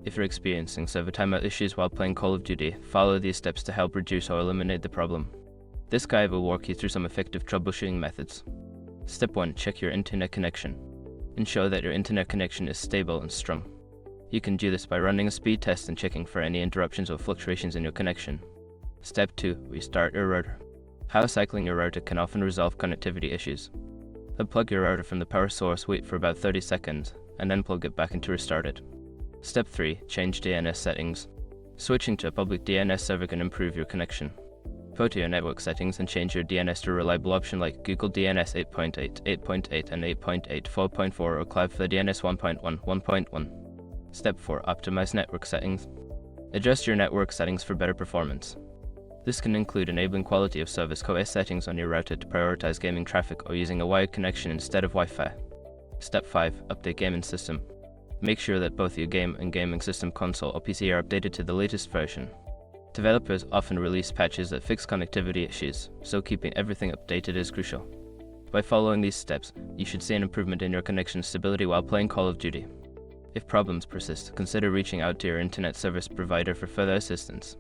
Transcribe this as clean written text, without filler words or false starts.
If you're experiencing server timeout issues while playing Call of Duty, follow these steps to help reduce or eliminate the problem. This guide will walk you through some effective troubleshooting methods. Step 1. Check your internet connection. Ensure that your internet connection is stable and strong. You can do this by running a speed test and checking for any interruptions or fluctuations in your connection. Step 2. Restart your router. Power cycling your router can often resolve connectivity issues. Unplug your router from the power source, wait for about 30 seconds, and then plug it back in to restart it. Step 3. Change DNS settings. Switching to a public DNS server can improve your connection. Go to your network settings and change your DNS to a reliable option like Google DNS 8.8, 8.8, and 8.8, 4.4, or Cloud for DNS 1.1, 1.1. Step 4. Optimize network settings. Adjust your network settings for better performance. This can include enabling quality of service (QoS) settings on your router to prioritize gaming traffic or using a wired connection instead of Wi-Fi. Step 5. Update gaming system. Make sure that both your game and gaming system console or PC are updated to the latest version. Developers often release patches that fix connectivity issues, so keeping everything updated is crucial. By following these steps, you should see an improvement in your connection stability while playing Call of Duty. If problems persist, consider reaching out to your internet service provider for further assistance.